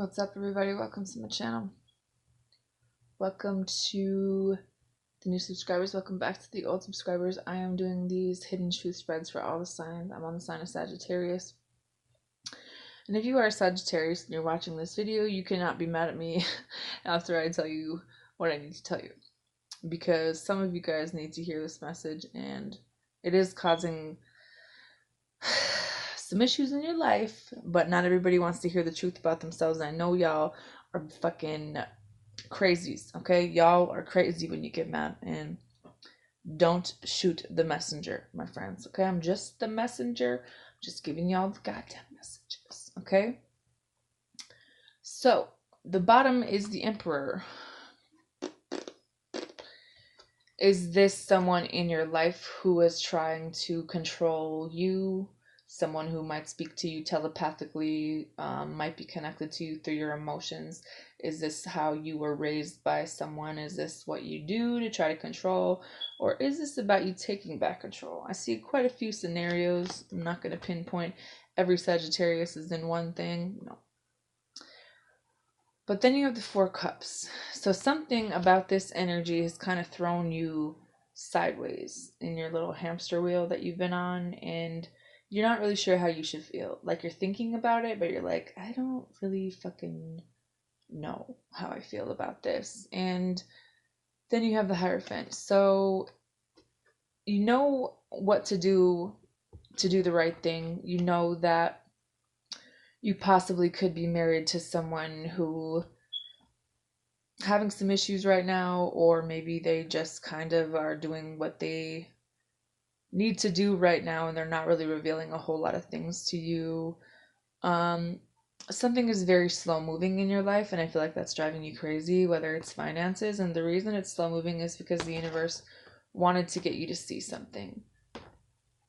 What's up, everybody? Welcome to my channel. Welcome to the new subscribers. Welcome back to the old subscribers. I am doing these hidden truth spreads for all the signs. I'm on the sign of Sagittarius. And if you are a Sagittarius and you're watching this video, you cannot be mad at me after I tell you what I need to tell you. Because some of you guys need to hear this message, and it is causing some issues in your life, but not everybody wants to hear the truth about themselves. And I know y'all are fucking crazies, okay? Y'all are crazy when you get mad, and don't shoot the messenger, my friends, okay? I'm just the messenger, just giving y'all the goddamn messages, okay? So the bottom is the Emperor. Is this someone in your life who is trying to control you? Someone who might speak to you telepathically, might be connected to you through your emotions. Is this how you were raised by someone? Is this what you do to try to control? Or is this about you taking back control? I see quite a few scenarios. I'm not going to pinpoint every Sagittarius is in one thing. No. But then you have the Four Cups. So something about this energy has kind of thrown you sideways in your little hamster wheel that you've been on, and you're not really sure how you should feel. Like, you're thinking about it, but you're like, I don't really fucking know how I feel about this. And then you have the Hierophant. So you know what to do the right thing. You know that you possibly could be married to someone who having some issues right now, or maybe they just kind of are doing what they need to do right now and they're not really revealing a whole lot of things to you. Something is very slow moving in your life, and I feel like that's driving you crazy, whether it's finances. And the reason it's slow moving is because the universe wanted to get you to see something.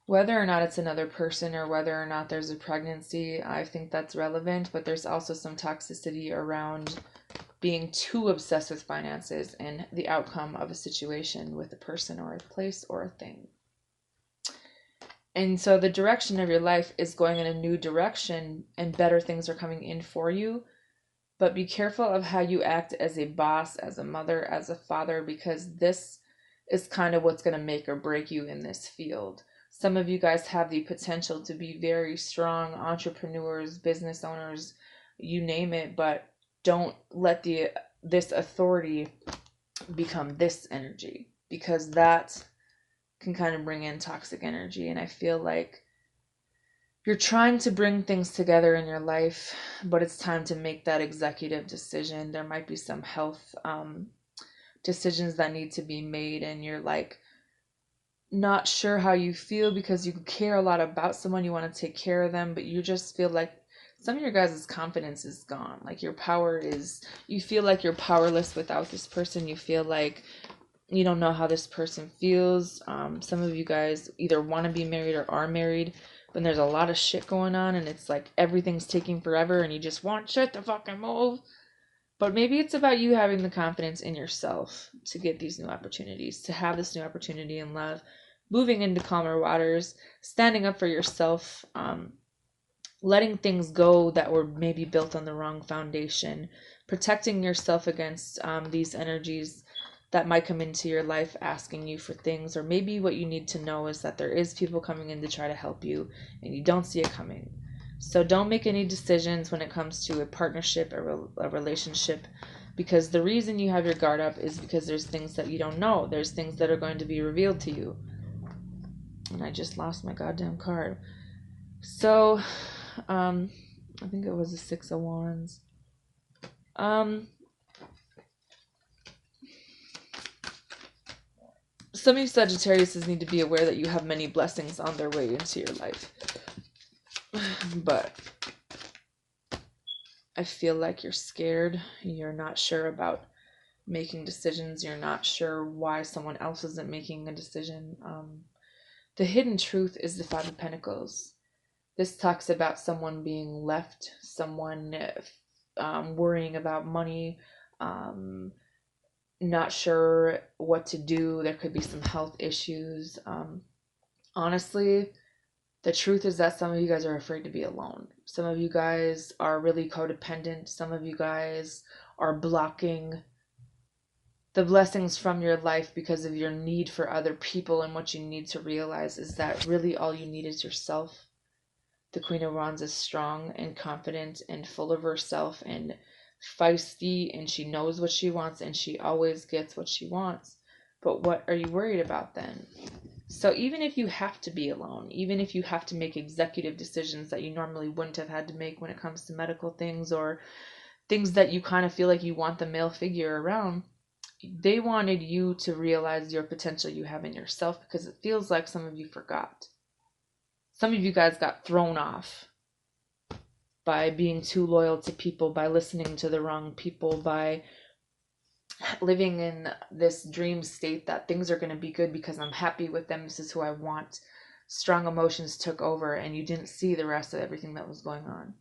Whether or not it's another person or whether or not there's a pregnancy, I think that's relevant, but there's also some toxicity around being too obsessed with finances and the outcome of a situation with a person or a place or a thing. And so the direction of your life is going in a new direction, and better things are coming in for you. But be careful of how you act as a boss, as a mother, as a father, because this is kind of what's going to make or break you in this field. Some of you guys have the potential to be very strong entrepreneurs, business owners, you name it, but don't let this authority become this energy, because that can kind of bring in toxic energy. And I feel like you're trying to bring things together in your life, but it's time to make that executive decision. There might be some health decisions that need to be made, and you're like not sure how you feel because you care a lot about someone, you want to take care of them, but you just feel like some of your guys' confidence is gone. Like, your power is, you feel like you're powerless without this person. You feel like you don't know how this person feels. Some of you guys either want to be married or are married, but there's a lot of shit going on, and it's like everything's taking forever and you just want shit to fucking move. But maybe it's about you having the confidence in yourself to get these new opportunities, to have this new opportunity in love, moving into calmer waters, standing up for yourself, letting things go that were maybe built on the wrong foundation, protecting yourself against these energies that might come into your life asking you for things. Or maybe what you need to know is that there is people coming in to try to help you and you don't see it coming. So don't make any decisions when it comes to a partnership, a relationship, because the reason you have your guard up is because there's things that you don't know. There's things that are going to be revealed to you. And I just lost my goddamn card. So I think it was a Six of Wands. Some of you Sagittarius need to be aware that you have many blessings on their way into your life. But I feel like you're scared. You're not sure about making decisions. You're not sure why someone else isn't making a decision. The hidden truth is the Five of Pentacles. This talks about someone being left, someone worrying about money, not sure what to do. There could be some health issues. Honestly, The truth is that some of you guys are afraid to be alone. Some of you guys are really codependent. Some of you guys are blocking the blessings from your life because of your need for other people. And what you need to realize is that really all you need is yourself. The Queen of Wands is strong and confident and full of herself and feisty, and she knows what she wants, and she always gets what she wants. But what are you worried about then? So even if you have to be alone, even if you have to make executive decisions that you normally wouldn't have had to make when it comes to medical things or things that you kind of feel like you want the male figure around, they wanted you to realize your potential you have in yourself, because it feels like some of you forgot. Some of you guys got thrown off by being too loyal to people, by listening to the wrong people, by living in this dream state that things are going to be good because I'm happy with them. This is who I want. Strong emotions took over and you didn't see the rest of everything that was going on.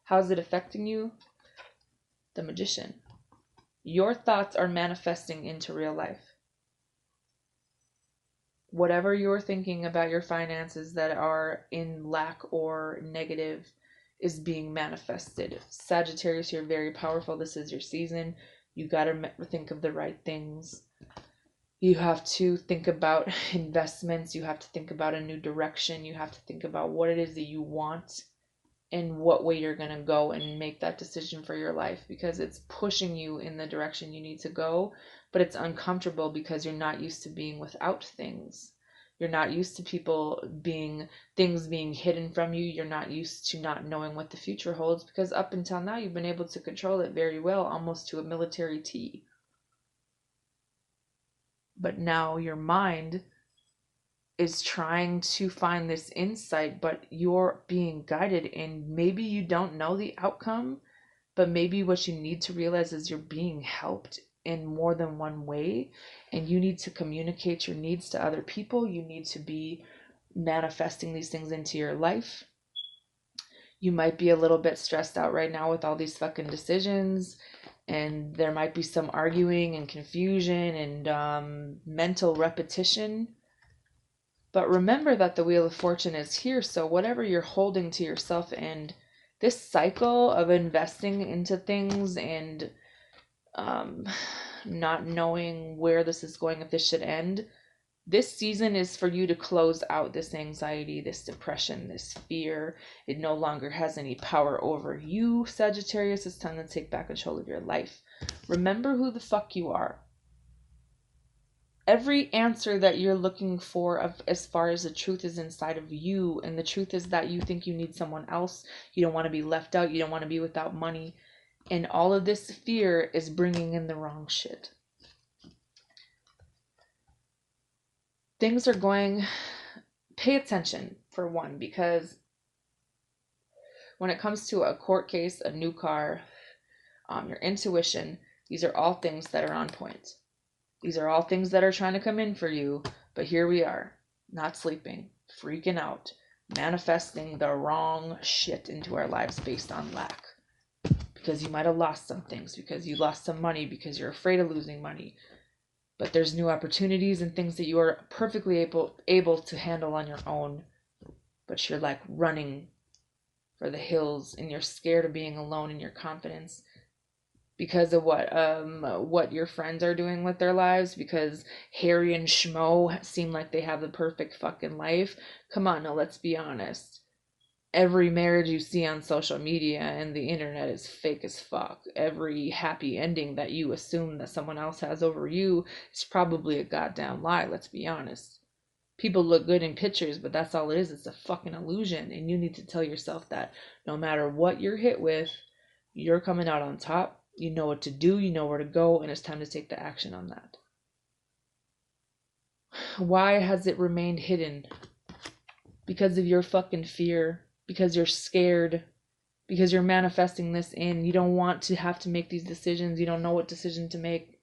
How's it affecting you? The Magician. Your thoughts are manifesting into real life. Whatever you're thinking about your finances that are in lack or negative is being manifested. Sagittarius, you're very powerful. This is your season. You got to think of the right things. You have to think about investments. You have to think about a new direction. You have to think about what it is that you want and what way you're going to go and make that decision for your life, because it's pushing you in the direction you need to go, but it's uncomfortable because you're not used to being without things. You're not used to things being hidden from you. You're not used to not knowing what the future holds, because up until now you've been able to control it very well, almost to a military T. But now your mind is trying to find this insight, but you're being guided, and maybe you don't know the outcome, but maybe what you need to realize is you're being helped in more than one way, and you need to communicate your needs to other people. You need to be manifesting these things into your life. You might be a little bit stressed out right now with all these fucking decisions, and there might be some arguing and confusion and mental repetition. But remember that the Wheel of Fortune is here, so whatever you're holding to yourself, and this cycle of investing into things and not knowing where this is going, if this should end, this season is for you to close out this anxiety, this depression, this fear. It no longer has any power over you, Sagittarius. It's time to take back control of your life. Remember who the fuck you are. Every answer that you're looking for as far as the truth is inside of you, and the truth is that you think you need someone else. You don't want to be left out. You don't want to be without money. And all of this fear is bringing in the wrong shit. Things are going... Pay attention, for one, because when it comes to a court case, a new car, your intuition, these are all things that are on point. These are all things that are trying to come in for you, but here we are, not sleeping, freaking out, manifesting the wrong shit into our lives based on lack. Because you might have lost some things, because you lost some money, because you're afraid of losing money. But there's new opportunities and things that you are perfectly able to handle on your own. But you're like running for the hills, and you're scared of being alone in your confidence. Because of what your friends are doing with their lives, because Harry and Schmo seem like they have the perfect fucking life. Come on, now let's be honest. Every marriage you see on social media and the internet is fake as fuck. Every happy ending that you assume that someone else has over you is probably a goddamn lie, let's be honest. People look good in pictures, but that's all it is. It's a fucking illusion, and you need to tell yourself that no matter what you're hit with, you're coming out on top. You know what to do, you know where to go, and it's time to take the action on that. Why has it remained hidden? Because of your fucking fear. Because you're scared. Because you're manifesting this in. You don't want to have to make these decisions. You don't know what decision to make.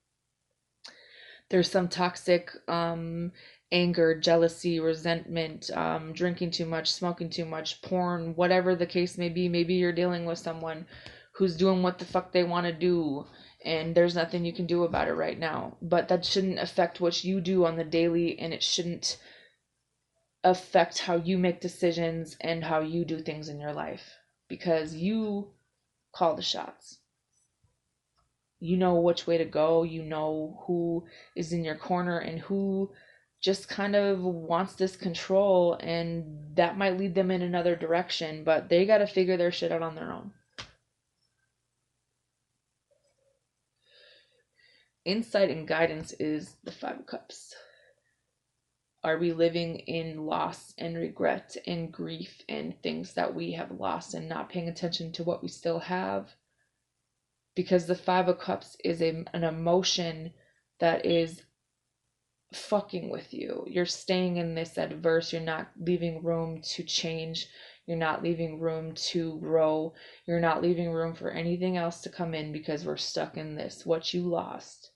There's some toxic anger, jealousy, resentment, drinking too much, smoking too much, porn, whatever the case may be. Maybe you're dealing with someone who's doing what the fuck they want to do, and there's nothing you can do about it right now. But that shouldn't affect what you do on the daily, and it shouldn't affect how you make decisions and how you do things in your life, because you call the shots. You know which way to go. You know who is in your corner and who just kind of wants this control, and that might lead them in another direction, but they got to figure their shit out on their own. Insight and guidance is the Five of Cups. Are we living in loss and regret and grief and things that we have lost and not paying attention to what we still have? Because the Five of Cups is an emotion that is fucking with you. You're staying in this adverse. You're not leaving room to change. You're not leaving room to grow. You're not leaving room for anything else to come in because we're stuck in this. What you lost.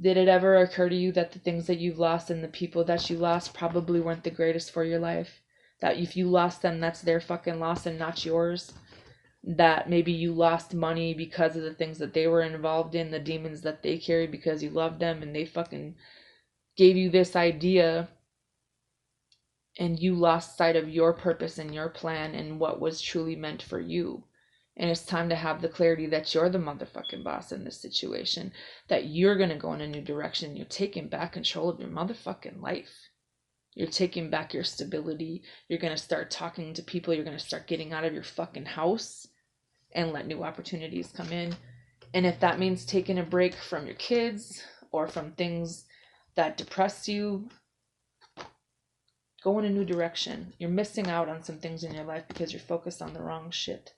Did it ever occur to you that the things that you've lost and the people that you lost probably weren't the greatest for your life? That if you lost them, that's their fucking loss and not yours? That maybe you lost money because of the things that they were involved in, the demons that they carried because you loved them, and they fucking gave you this idea, and you lost sight of your purpose and your plan and what was truly meant for you. And it's time to have the clarity that you're the motherfucking boss in this situation, that you're going to go in a new direction. You're taking back control of your motherfucking life. You're taking back your stability. You're going to start talking to people. You're going to start getting out of your fucking house and let new opportunities come in. And if that means taking a break from your kids or from things that depress you, go in a new direction. You're missing out on some things in your life because you're focused on the wrong shit.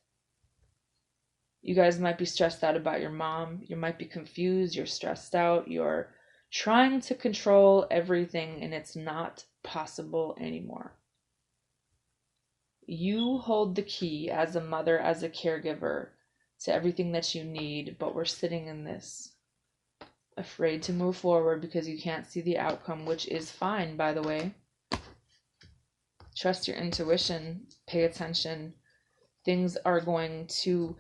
You guys might be stressed out about your mom. You might be confused. You're stressed out. You're trying to control everything, and it's not possible anymore. You hold the key as a mother, as a caregiver, to everything that you need, but we're sitting in this, afraid to move forward because you can't see the outcome, which is fine, by the way. Trust your intuition. Pay attention. Things are going to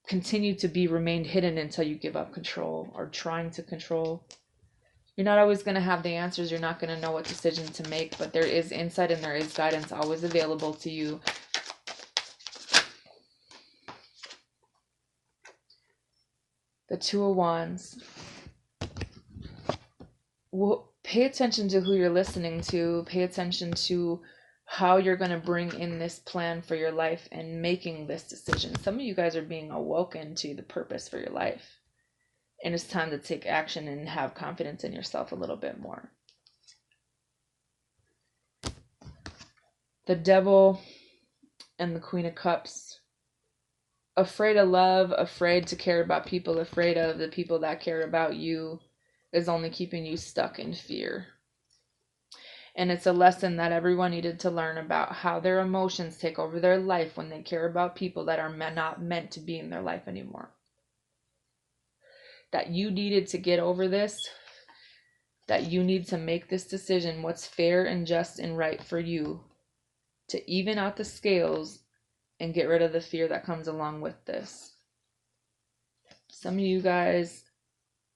continue to be remained hidden until you give up control or trying to control. You're not always going to have the answers. You're not going to know what decision to make, but there is insight and there is guidance always available to you. The Two of Wands. Well, pay attention to who you're listening to. Pay attention to how you're going to bring in this plan for your life and making this decision. Some of you guys are being awoken to the purpose for your life. And it's time to take action and have confidence in yourself a little bit more. The Devil and the Queen of Cups. Afraid of love, afraid to care about people, afraid of the people that care about you, is only keeping you stuck in fear. And it's a lesson that everyone needed to learn about how their emotions take over their life when they care about people that are not meant to be in their life anymore. That you needed to get over this, that you need to make this decision, what's fair and just and right for you, to even out the scales and get rid of the fear that comes along with this. Some of you guys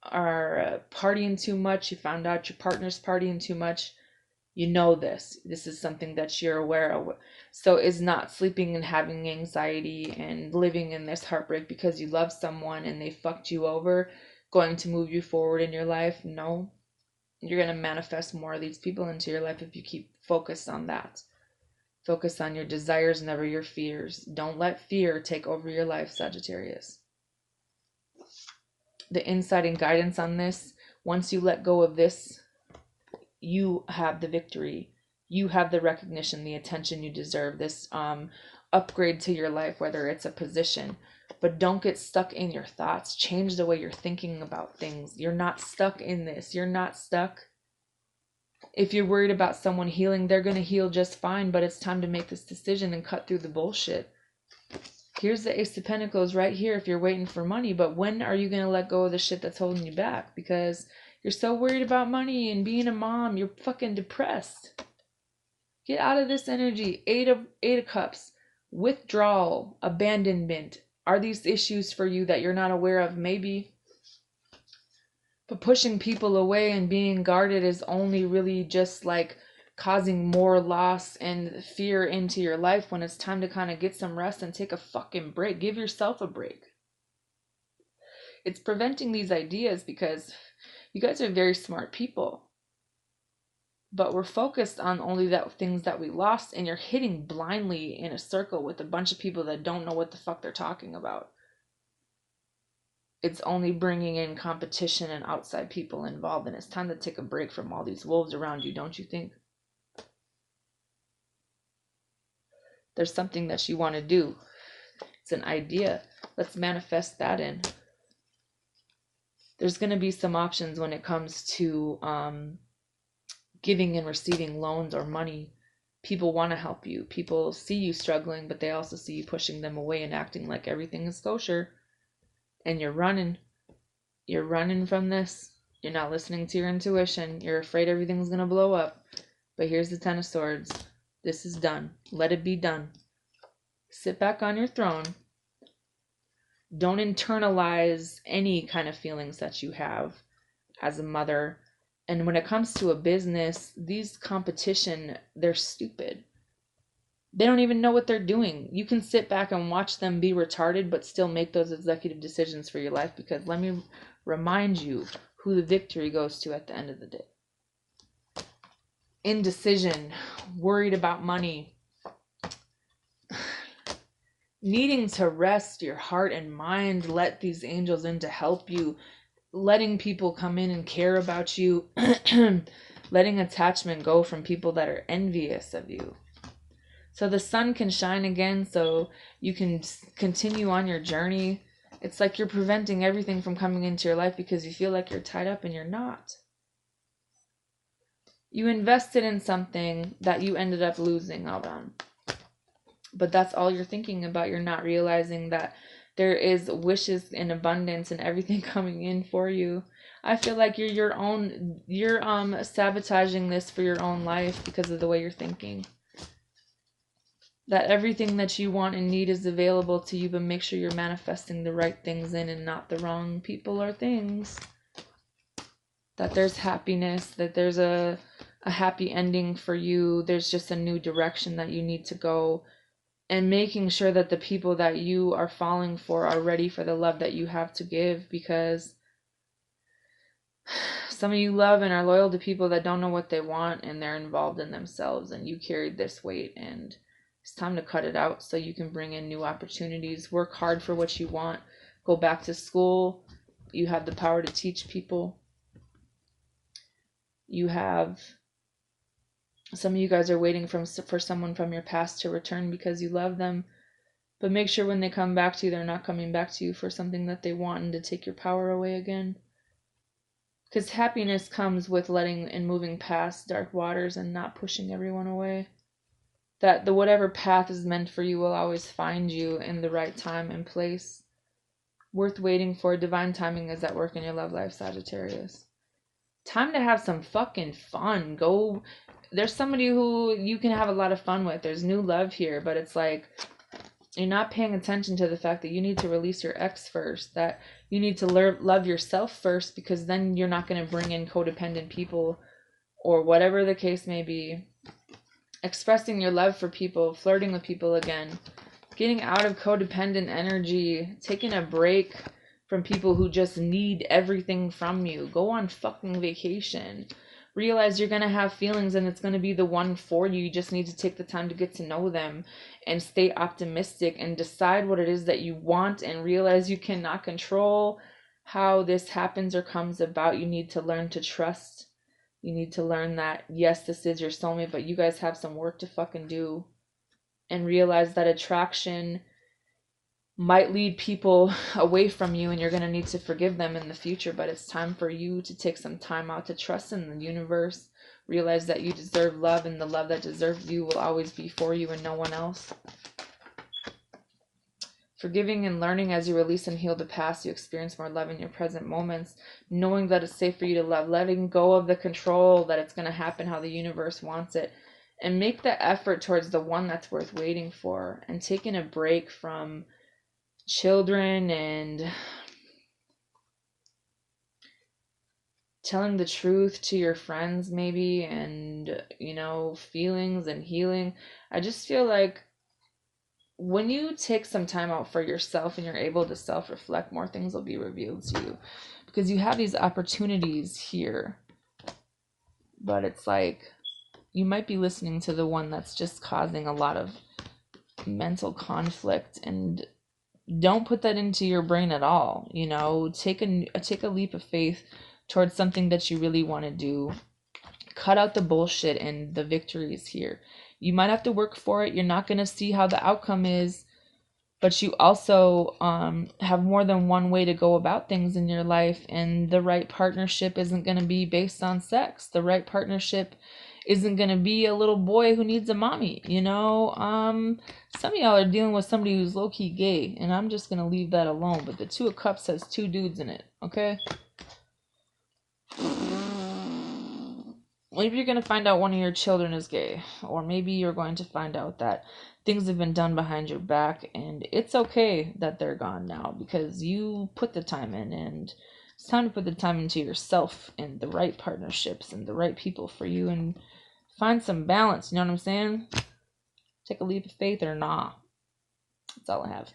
are partying too much. You found out your partner's partying too much. You know this. This is something that you're aware of. So is not sleeping and having anxiety and living in this heartbreak because you love someone and they fucked you over going to move you forward in your life. No. You're going to manifest more of these people into your life if you keep focused on that. Focus on your desires, never your fears. Don't let fear take over your life, Sagittarius. The insight and guidance on this, once you let go of this, you have the victory. You have the recognition, the attention you deserve, this upgrade to your life, whether it's a position. But don't get stuck in your thoughts. Change the way you're thinking about things. You're not stuck in this. You're not stuck. If you're worried about someone healing, they're going to heal just fine, but it's time to make this decision and cut through the bullshit. Here's the Ace of Pentacles right here if you're waiting for money, but when are you going to let go of the shit that's holding you back? Because you're so worried about money and being a mom, you're fucking depressed. Get out of this energy. Eight of Cups. Withdrawal, abandonment, Are these issues for you that you're not aware of? Maybe. But pushing people away and being guarded is only really just like causing more loss and fear into your life when it's time to kind of get some rest and take a fucking break. Give yourself a break. It's preventing these ideas because you guys are very smart people. But we're focused on only that things that we lost, and you're hitting blindly in a circle with a bunch of people that don't know what the fuck they're talking about. It's only bringing in competition and outside people involved, and it's time to take a break from all these wolves around you, don't you think? There's something that you want to do. It's an idea. Let's manifest that in. There's going to be some options when it comes to giving and receiving loans or money. People want to help you. People see you struggling, but they also see you pushing them away and acting like everything is kosher. And you're running. You're running from this. You're not listening to your intuition. You're afraid everything's going to blow up. But here's the Ten of Swords. This is done. Let it be done. Sit back on your throne. Don't internalize any kind of feelings that you have as a mother. And when it comes to a business, these competition, they're stupid. They don't even know what they're doing. You can sit back and watch them be retarded, but still make those executive decisions for your life, because let me remind you who the victory goes to at the end of the day. Indecision, worried about money, needing to rest your heart and mind, let these angels in to help you, letting people come in and care about you, letting attachment go from people that are envious of you. So the sun can shine again, so you can continue on your journey. It's like you're preventing everything from coming into your life because you feel like you're tied up and you're not. You invested in something that you ended up losing out on. But that's all you're thinking about. You're not realizing that there is wishes in abundance and everything coming in for you. I feel like you're sabotaging this for your own life because of the way you're thinking. That everything that you want and need is available to you, but make sure you're manifesting the right things in and not the wrong people or things. That there's happiness, that there's a happy ending for you. There's just a new direction that you need to go. And making sure that the people that you are falling for are ready for the love that you have to give, because some of you love and are loyal to people that don't know what they want and they're involved in themselves, and you carried this weight, and it's time to cut it out so you can bring in new opportunities. Work hard for what you want. Go back to school. You have the power to teach people. You have... Some of you guys are waiting for someone from your past to return because you love them. But make sure when they come back to you, they're not coming back to you for something that they want and to take your power away again. Because happiness comes with letting and moving past dark waters and not pushing everyone away. That the whatever path is meant for you will always find you in the right time and place. Worth waiting for. Divine timing is at work in your love life, Sagittarius. Time to have some fucking fun. Go... There's somebody who you can have a lot of fun with. There's new love here, but it's like you're not paying attention to the fact that you need to release your ex first, that you need to love yourself first, because then you're not going to bring in codependent people or whatever the case may be. Expressing your love for people, flirting with people again, getting out of codependent energy, taking a break from people who just need everything from you. Go on fucking vacation. Realize you're going to have feelings and it's going to be the one for you. You just need to take the time to get to know them and stay optimistic and decide what it is that you want, and realize you cannot control how this happens or comes about. You need to learn to trust. You need to learn that, yes, this is your soulmate, but you guys have some work to fucking do. And realize that attraction might lead people away from you, and you're going to need to forgive them in the future, but it's time for you to take some time out to trust in the universe. Realize that you deserve love, and the love that deserves you will always be for you and no one else. Forgiving and learning. As you release and heal the past, you experience more love in your present moments, knowing that it's safe for you to love, letting go of the control that it's going to happen how the universe wants it, and make the effort towards the one that's worth waiting for, and taking a break from children and telling the truth to your friends maybe, and feelings and healing. I just feel like when you take some time out for yourself and you're able to self-reflect, more things will be revealed to you because you have these opportunities here. But it's like you might be listening to the one that's just causing a lot of mental conflict, and don't put that into your brain at all. Take a leap of faith towards something that you really want to do. Cut out the bullshit, and the victory is here. You might have to work for it. You're not going to see how the outcome is, but you also have more than one way to go about things in your life, and the right partnership isn't going to be based on sex. The right partnership isn't going to be a little boy who needs a mommy. Some of y'all are dealing with somebody who's low-key gay, and I'm just going to leave that alone, but the Two of Cups has two dudes in it, okay? Maybe you're going to find out one of your children is gay, or maybe you're going to find out that things have been done behind your back, and it's okay that they're gone now because you put the time in, and it's time to put the time into yourself and the right partnerships and the right people for you, and find some balance. You know what I'm saying? Take a leap of faith or nah. That's all I have.